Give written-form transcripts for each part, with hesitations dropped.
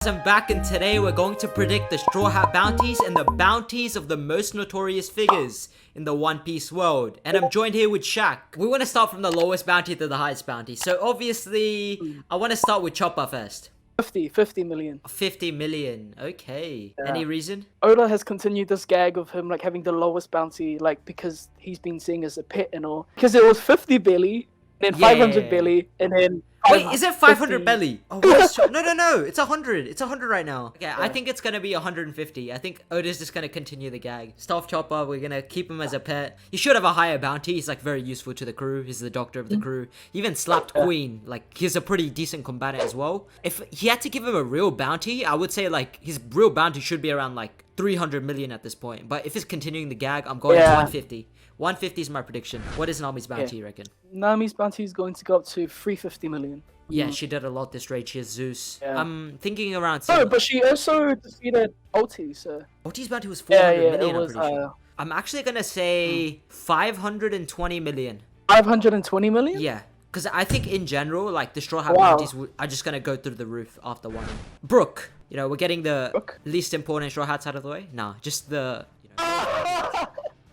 I'm back, and today we're going to predict the Straw Hat bounties and the bounties of the most notorious figures in the One Piece world. And I'm joined here with Shak. We want to start from the lowest bounty to the highest bounty. So obviously, I want to start with Chopper first. 50 million. 50 million. Okay. Yeah. Any reason? Oda has continued this gag of him like having the lowest bounty, like because he's been seen as a pet and all. Because it was 50 belly, then 500 belly, and then wait, is it 500 belly? Oh, no. It's 100. It's 100 right now. Okay, yeah. I think it's gonna be 150. I think Oda's just gonna continue the gag. Staff Chopper, we're gonna keep him as a pet. He should have a higher bounty. He's like very useful to the crew. He's the doctor of the crew. He even slapped Queen. Like, he's a pretty decent combatant as well. If he had to give him a real bounty, I would say like his real bounty should be around like 300 million at this point. But if it's continuing the gag, I'm going to 150. 150 is my prediction. What is Nami's bounty, you reckon? Nami's bounty is going to go up to 350 million. Yeah, she did a lot this raid. She has Zeus. Yeah. I'm thinking around... No, but she also defeated Oti, so... Oti's bounty was 400 million, it was, I'm pretty sure. I'm actually going to say 520 million. 520 million? Yeah. Because I think in general, like, the Straw Hat bounties are just going to go through the roof after one. Brook. You know, we're getting the least important Straw Hats out of the way. Nah, just the... You know...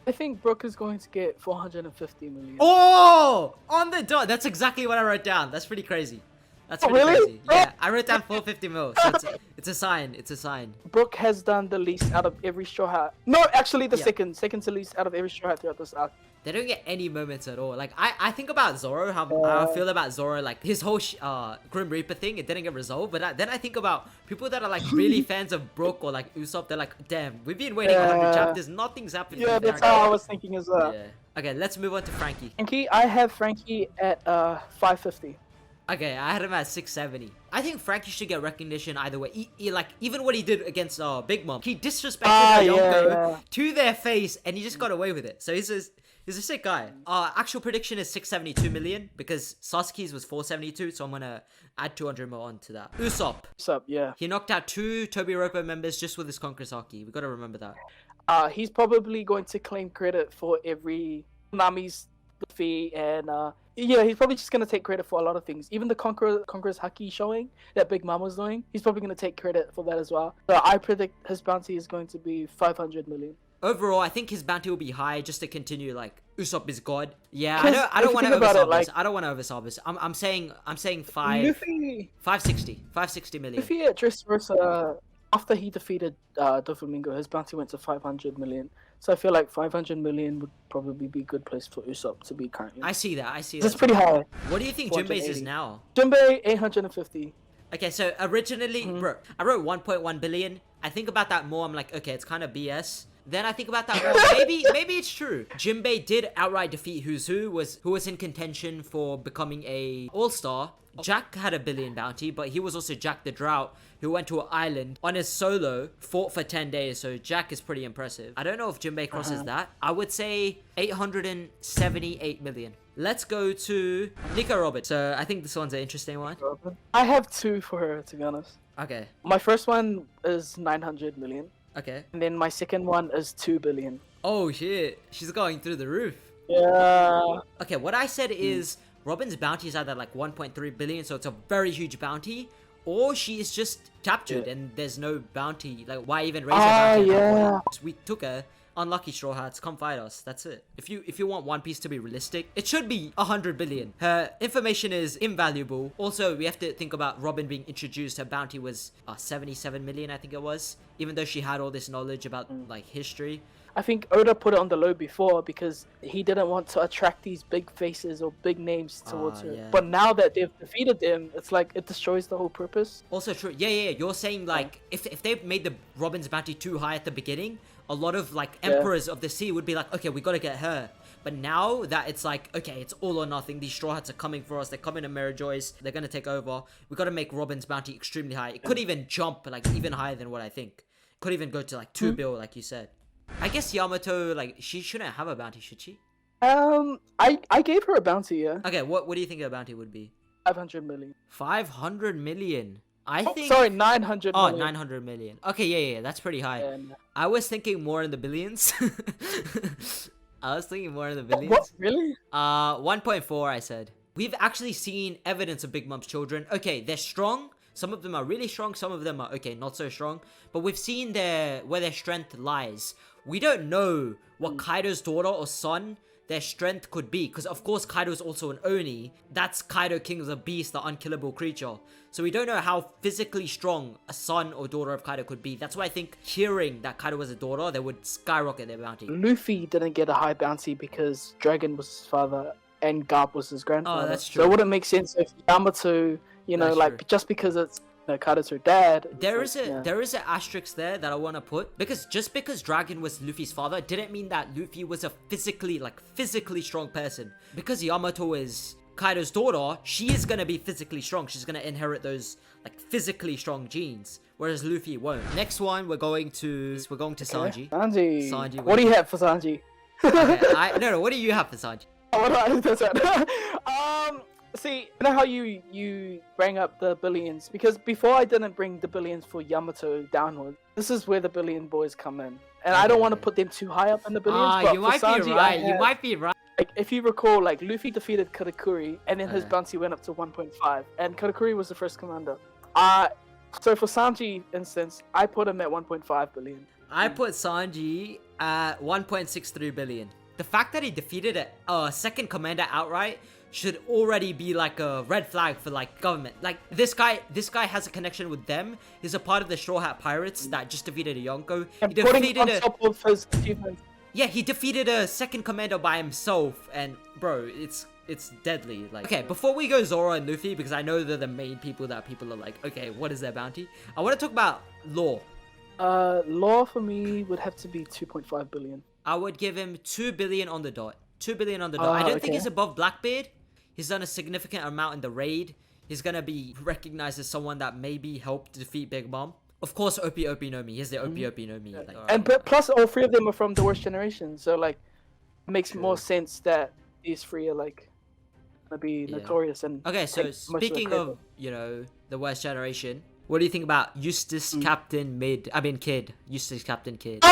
I think Brook is going to get 450 million. Oh! On the dot! That's exactly what I wrote down. That's pretty crazy. That's pretty crazy. Yeah, I wrote down 450 mil. So it's a sign. It's a sign. Brook has done the least out of every Straw Hat. No, actually the second to least out of every Straw Hat throughout this arc. They don't get any moments at all. Like, I think about Zoro, how I feel about Zoro, like, his whole Grim Reaper thing, it didn't get resolved. But then I think about people that are, like, really fans of Brook or, like, Usopp. They're like, damn, we've been waiting 100 chapters. Nothing's happening. Yeah, that's how I was thinking as well. Yeah. Okay, let's move on to Frankie. Frankie, I have Frankie at 550. Okay, I had him at 670. I think Frankie should get recognition either way. Like, even what he did against Big Mom. He disrespected Yonko to their face, and he just got away with it. So he's a sick guy. Actual prediction is 672 million because Sasuke's was 472, so I'm gonna add 200 more on to that. Usopp. Usopp, yeah. He knocked out 2 Tobiropo members just with his Conqueror's Haki. We gotta remember that. He's probably going to claim credit for every Nami's Luffy and yeah, he's probably just gonna take credit for a lot of things. Even the Conqueror's Haki showing that Big Mom was doing, he's probably gonna take credit for that as well. So I predict his bounty is going to be 500 million. Overall, I think his bounty will be high just to continue, like, Usopp is God. Yeah, I don't want to oversell this. I don't want to oversell this. I'm saying 560 million. Luffy at Dressrosa, after he defeated Doflamingo, his bounty went to 500 million. So I feel like 500 million would probably be a good place for Usopp to be currently. I see that. That's pretty high. What do you think Jimbe's is now? Jimbe, 850. Okay, so originally, bro, I wrote 1.1 billion. I think about that more. I'm like, okay, it's kind of BS. Then I think about that more. Maybe it's true. Jimbe did outright defeat who was in contention for becoming a all-star. Jack had a billion bounty, but he was also Jack the Drought, who went to an island on his solo, fought for 10 days. So Jack is pretty impressive. I don't know if Jimbe crosses that. I would say 878 million. Let's go to Nico Robert. So I think this one's an interesting one. I have 2 for her, to be honest. Okay. My first one is 900 million. Okay. And then my second one is 2 billion. Oh shit, she's going through the roof. Yeah. Okay, what I said is Robin's bounty is either like 1.3 billion, so it's a very huge bounty, or she is just captured and there's no bounty. Like, why even raise her bounty? Yeah. We took her. Unlucky Straw Hats, come fight us. That's it. If you want One Piece to be realistic, it should be 100 billion. Her information is invaluable. Also, we have to think about Robin being introduced. Her bounty was 77 million, I think it was. Even though she had all this knowledge about like history. I think Oda put it on the low before because he didn't want to attract these big faces or big names towards her. Yeah. But now that they've defeated them, it's like it destroys the whole purpose. Also true. Yeah. You're saying like if they made the Robin's bounty too high at the beginning, a lot of like emperors of the sea would be like, okay, we gotta get her. But now that it's like, okay, it's all or nothing. These Straw Hats are coming for us. They're coming to Mirajoy's. They're gonna take over. We gotta make Robin's bounty extremely high. It could even jump like even higher than what I think. Could even go to like 2 bill, like you said. I guess Yamato, like, she shouldn't have a bounty, should she? I gave her a bounty, yeah. Okay, what do you think a bounty would be? 500 million. 500 million. I think... Sorry, 900 million. Oh, 900 million. Okay, yeah, that's pretty high. Yeah, no. I was thinking more in the billions. I was thinking more in the billions. What? Really? 1.4, I said. We've actually seen evidence of Big Mom's children. Okay, they're strong, Some of them are really strong, some of them are, okay, not so strong. But we've seen where their strength lies. We don't know what Kaido's daughter or son, their strength could be. Because, of course, Kaido is also an Oni. That's Kaido, King of the Beast, the unkillable creature. So we don't know how physically strong a son or daughter of Kaido could be. That's why I think hearing that Kaido was a daughter, they would skyrocket their bounty. Luffy didn't get a high bounty because Dragon was his father and Garp was his grandfather. Oh, that's true. So it wouldn't make sense if Yamato, you know, That's like, true. just because it's Kaido's her dad. There is an asterisk there that I want to put, because just because Dragon was Luffy's father didn't mean that Luffy was a physically strong person. Because Yamato is Kaido's daughter, she is gonna be physically strong. She's gonna inherit those like physically strong genes, whereas Luffy won't. Next one, we're going to Sanji. Sanji. What do you have for Sanji? Okay, no. What do you have for Sanji? What do I see, you know how you bring up the billions? Because before I didn't bring the billions for Yamato downward. This is where the billion boys come in. And I don't want to put them too high up in the billions, but you might for Sanji, be right. You might be right. Like, if you recall, like, Luffy defeated Katakuri, and then his bounty went up to 1.5, and Katakuri was the first commander. So for Sanji, instance, I put him at 1.5 billion. I put Sanji at 1.63 billion. The fact that he defeated a second commander outright should already be like a red flag for like government. Like this guy has a connection with them. He's a part of the Straw Hat Pirates that just defeated a Yonko. And putting on top of his achievements. Yeah, he defeated a second commander by himself, and bro, it's deadly. Like, okay, before we go Zoro and Luffy, because I know they're the main people that people are like, okay, what is their bounty? I want to talk about Law. Law for me would have to be 2.5 billion. I would give him 2 billion on the dot. 2 billion on the dot. I don't think he's above Blackbeard. He's done a significant amount in the raid. He's gonna be recognized as someone that maybe helped defeat Big Mom. Of course, OP Nomi. He's the OP Nomi. Yeah. Like, and plus, all three of them are from the worst generation. So like, it makes more sense that these three are like gonna be notorious. And okay, so speaking of the worst generation, what do you think about Eustace Captain Kid? Eustace Captain Kid.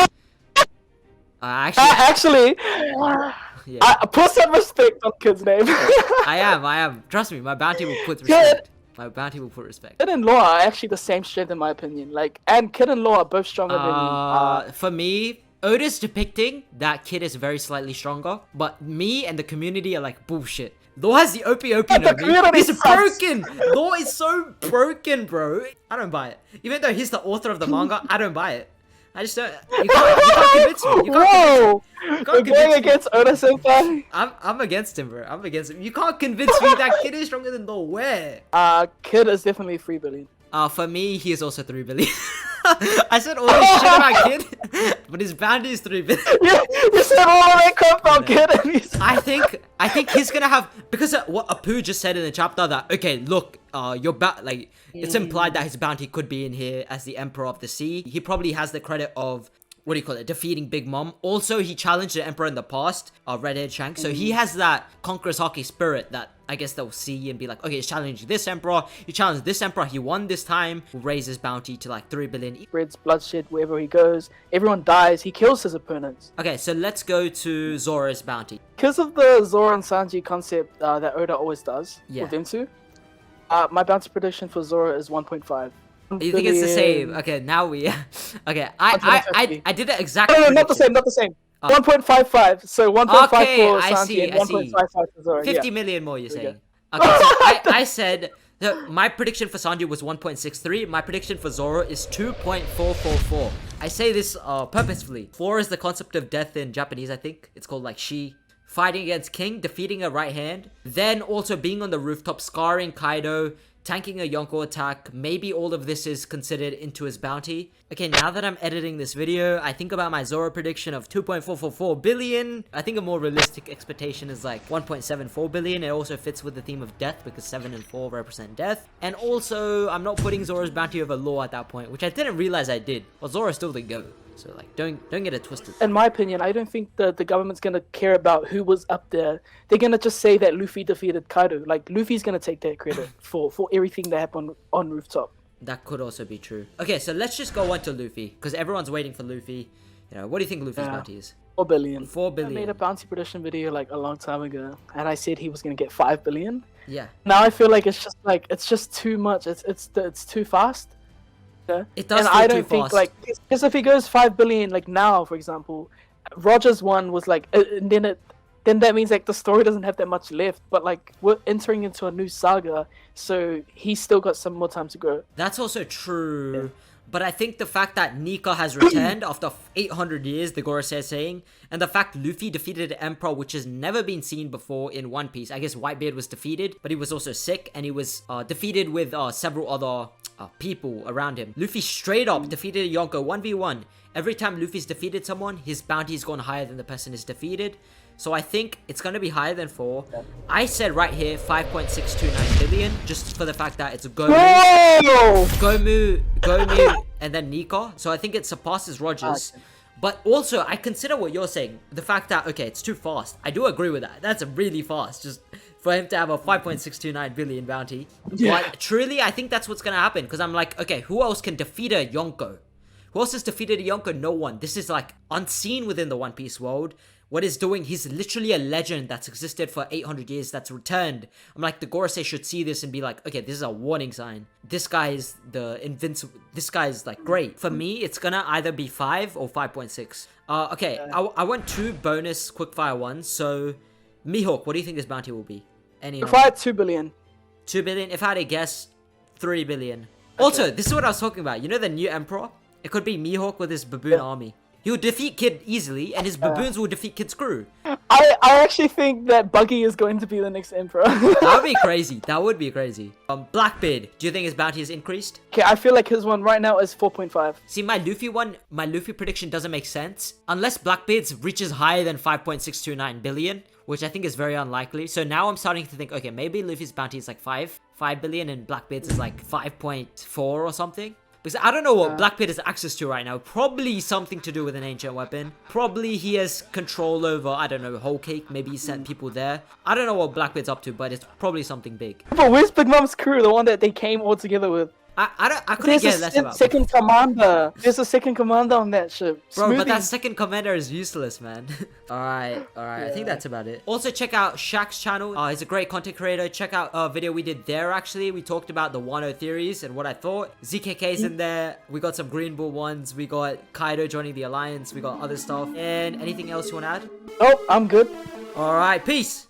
Actually, I put some respect on Kid's name. I am. Trust me, my bounty will put respect. My bounty will put respect. Kid and Law are actually the same strength in my opinion. Like, and Kid and Law are both stronger than. For me, Oda's depicting that Kid is very slightly stronger, but me and the community are like bullshit. Law has the OP Nomi. He's broken. Law is so broken, bro. I don't buy it. Even though he's the author of the manga, I don't buy it. I just don't. You can't convince me. We're going against Oda Senpai. I'm against him, bro. I'm against him. You can't convince me that Kid is stronger than Law. Where? Kid is definitely 3 billion. For me, he is also 3 billion. I said all this shit about Kid, but his bounty is 3 billion. You said all of that crap about Kid. And I think he's gonna have, because what Apu just said in the chapter that, okay, look, it's implied that his bounty could be in here as the Emperor of the Sea. He probably has the credit of, defeating Big Mom. Also, he challenged the Emperor in the past, Redhead Shanks. So he has that conqueror's hockey spirit that I guess they'll see and be like, okay, he's challenging this Emperor. He challenged this Emperor. He won this time. We'll raise his bounty to like 3 billion. Spreads bloodshed wherever he goes. Everyone dies. He kills his opponents. Okay, so let's go to Zoro's bounty. Because of the Zoro and Sanji concept that Oda always does with them two, my bounty prediction for Zoro is 1.5. You think it's the same? Okay, now we. Okay, I did it exactly. No, not the same. 1.55. So 1.5 for Sanji and 1.55 for Zoro. 50 million more, you're saying? Okay, so I said that my prediction for Sanji was 1.63. My prediction for Zoro is 2.444. I say this purposefully. 4 is the concept of death in Japanese, I think. It's called like Shi. Fighting against King, defeating a right hand, then also being on the rooftop, scarring Kaido, tanking a Yonko attack. Maybe all of this is considered into his bounty. Okay, now that I'm editing this video, I think about my Zoro prediction of 2.444 billion. I think a more realistic expectation is like 1.74 billion. It also fits with the theme of death because 7 and 4 represent death. And also, I'm not putting Zoro's bounty over Law at that point, which I didn't realize I did. Well, Zoro still didn't go. So like, don't get it twisted. In my opinion, I don't think the government's gonna care about who was up there. They're gonna just say that Luffy defeated Kaido. Like, Luffy's gonna take that credit for everything that happened on rooftop. That could also be true. Okay, so let's just go on to Luffy, because everyone's waiting for Luffy. What do you think Luffy's bounty is? 4 billion. 4 I made billion. a bounty prediction video like a long time ago, and I said he was gonna get 5 billion. Yeah. Now I feel like it's just too much. It's too fast. Yeah? It does And feel I too don't think fast. like because if he goes 5 billion like now, for example, Roger's one was like, and then that means like the story doesn't have that much left. But like we're entering into a new saga, so he's still got some more time to grow. That's also true. Yeah. But I think the fact that Nika has returned after 800 years, the Gorosei is saying, and the fact Luffy defeated the Emperor, which has never been seen before in One Piece. I guess Whitebeard was defeated, but he was also sick, and he was defeated with several other people around him. Luffy straight up defeated Yonko 1v1. Every time Luffy's defeated someone, his bounty's gone higher than the person is defeated. So I think it's going to be higher than 4. I said right here 5.629 billion, just for the fact that it's Gomu, and then Nika. So I think it surpasses Rogers. But also, I consider what you're saying. The fact that, okay, it's too fast. I do agree with that. That's really fast, just for him to have a 5.629 billion bounty. Yeah. But truly, I think that's what's going to happen. Because I'm like, okay, who else can defeat a Yonko? Who else has defeated a Yonko? No one. This is like unseen within the One Piece world. What he's doing, he's literally a legend that's existed for 800 years that's returned. I'm like, the Gorosei should see this and be like, okay, this is a warning sign. This guy is the invincible. This guy is like great. For me, it's gonna either be 5 or 5.6. Okay, I want 2 bonus quickfire ones. So, Mihawk, what do you think this bounty will be? If I had 2 billion. 2 billion? If I had to guess, 3 billion. Okay. Also, this is what I was talking about. You know the new Emperor? It could be Mihawk with his baboon army. He will defeat Kid easily, and his baboons will defeat Kid's crew. I actually think that Buggy is going to be the next Emperor. That would be crazy. That would be crazy. Blackbeard, do you think his bounty has increased? Okay, I feel like his one right now is 4.5. See, my Luffy prediction doesn't make sense. Unless Blackbeard's reaches higher than 5.629 billion, which I think is very unlikely. So now I'm starting to think, okay, maybe Luffy's bounty is like 5 billion, and Blackbeard's is like 5.4 or something. Because I don't know what Blackbeard has access to right now. Probably something to do with an ancient weapon. Probably he has control over, I don't know, Whole Cake. Maybe he sent people there. I don't know what Blackbeard's up to, but it's probably something big. But where's Big Mom's crew? The one that they came all together with? I couldn't get less about second commander. There's a second commander on that ship. Bro, but that second commander is useless, man. Alright. I think that's about it. Also, check out Shak's channel. He's a great content creator. Check out a video we did there, actually. We talked about the Wano theories and what I thought. ZKK's in there. We got some Green Bull ones. We got Kaido joining the Alliance. We got other stuff. And anything else you want to add? Nope, I'm good. Alright, peace.